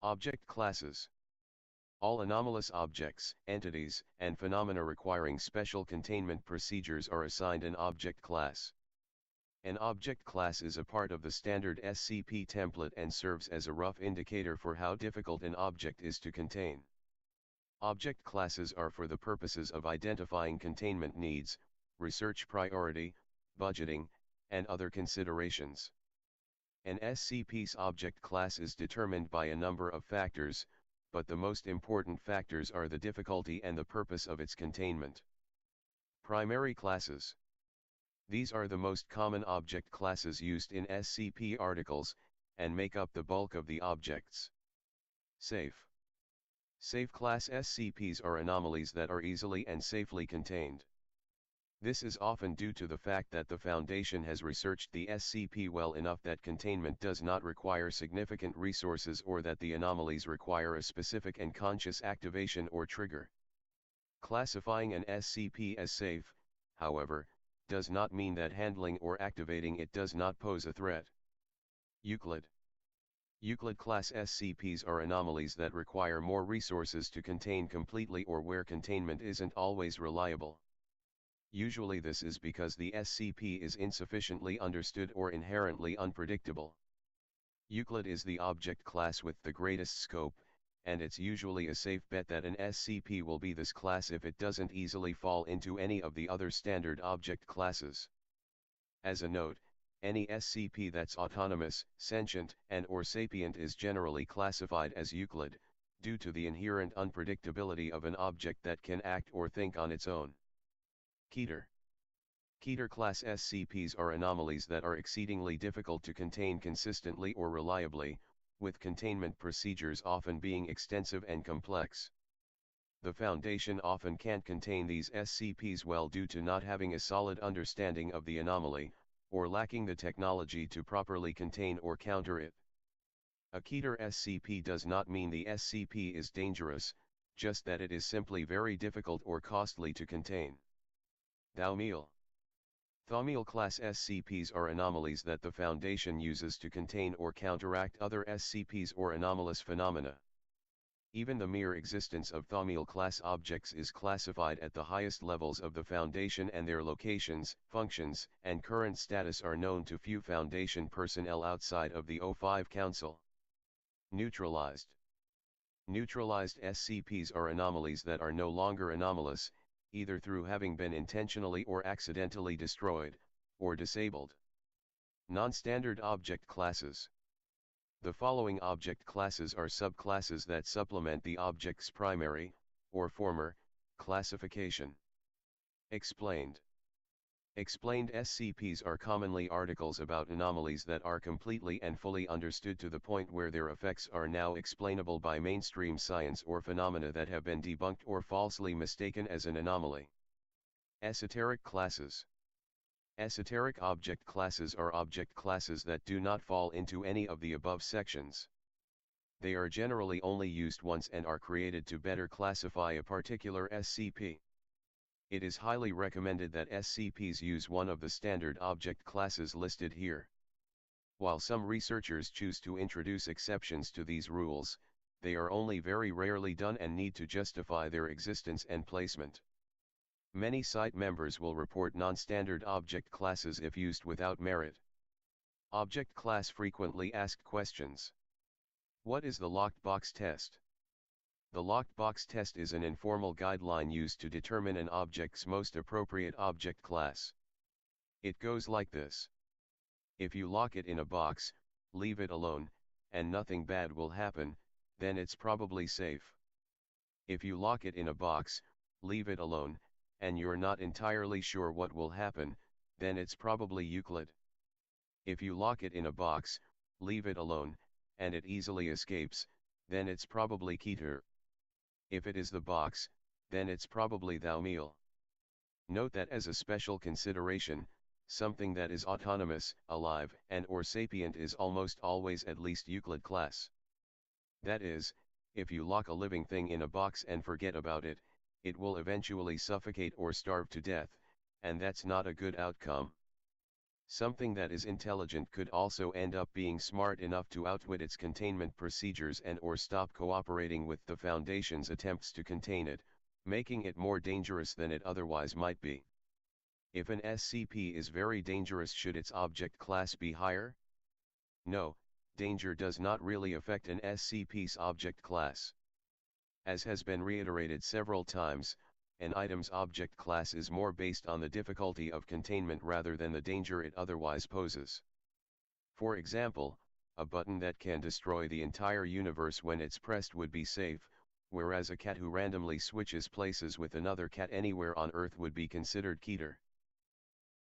Object classes. All anomalous objects, entities, and phenomena requiring special containment procedures are assigned an object class. An object class is a part of the standard SCP template and serves as a rough indicator for how difficult an object is to contain. Object classes are for the purposes of identifying containment needs, research priority, budgeting, and other considerations. An SCP's object class is determined by a number of factors, but the most important factors are the difficulty and the purpose of its containment. Primary classes. These are the most common object classes used in SCP articles, and make up the bulk of the objects. Safe. Safe class SCPs are anomalies that are easily and safely contained. This is often due to the fact that the Foundation has researched the SCP well enough that containment does not require significant resources or that the anomalies require a specific and conscious activation or trigger. Classifying an SCP as safe, however, does not mean that handling or activating it does not pose a threat. Euclid. Euclid class SCPs are anomalies that require more resources to contain completely or where containment isn't always reliable. Usually this is because the SCP is insufficiently understood or inherently unpredictable. Euclid is the object class with the greatest scope, and it's usually a safe bet that an SCP will be this class if it doesn't easily fall into any of the other standard object classes. As a note, any SCP that's autonomous, sentient, and/or sapient is generally classified as Euclid, due to the inherent unpredictability of an object that can act or think on its own. Keter. Keter class SCPs are anomalies that are exceedingly difficult to contain consistently or reliably, with containment procedures often being extensive and complex. The Foundation often can't contain these SCPs well due to not having a solid understanding of the anomaly, or lacking the technology to properly contain or counter it. A Keter SCP does not mean the SCP is dangerous, just that it is simply very difficult or costly to contain. Thaumiel. Thaumiel class SCPs are anomalies that the Foundation uses to contain or counteract other SCPs or anomalous phenomena. Even the mere existence of Thaumiel class objects is classified at the highest levels of the Foundation, and their locations, functions, and current status are known to few Foundation personnel outside of the O5 Council. Neutralized. Neutralized SCPs are anomalies that are no longer anomalous, either through having been intentionally or accidentally destroyed, or disabled. Non-standard object classes. The following object classes are subclasses that supplement the object's primary, or former, classification. Explained. Explained SCPs are commonly articles about anomalies that are completely and fully understood to the point where their effects are now explainable by mainstream science, or phenomena that have been debunked or falsely mistaken as an anomaly. Esoteric classes. Esoteric object classes are object classes that do not fall into any of the above sections. They are generally only used once and are created to better classify a particular SCP. It is highly recommended that SCPs use one of the standard object classes listed here. While some researchers choose to introduce exceptions to these rules, they are only very rarely done and need to justify their existence and placement. Many site members will report non-standard object classes if used without merit. Object class frequently asked questions. What is the locked box test? The locked box test is an informal guideline used to determine an object's most appropriate object class. It goes like this. If you lock it in a box, leave it alone, and nothing bad will happen, then it's probably safe. If you lock it in a box, leave it alone, and you're not entirely sure what will happen, then it's probably Euclid. If you lock it in a box, leave it alone, and it easily escapes, then it's probably Keter. If it is the box, then it's probably Thaumiel. Note that as a special consideration, something that is autonomous, alive, and/or sapient is almost always at least Euclid class. That is, if you lock a living thing in a box and forget about it, it will eventually suffocate or starve to death, and that's not a good outcome. Something that is intelligent could also end up being smart enough to outwit its containment procedures and or stop cooperating with the Foundation's attempts to contain it, making it more dangerous than it otherwise might be. If an SCP is very dangerous, should its object class be higher? No, danger does not really affect an SCP's object class. As has been reiterated several times, an item's object class is more based on the difficulty of containment rather than the danger it otherwise poses. For example, a button that can destroy the entire universe when it's pressed would be safe, whereas a cat who randomly switches places with another cat anywhere on Earth would be considered Keter.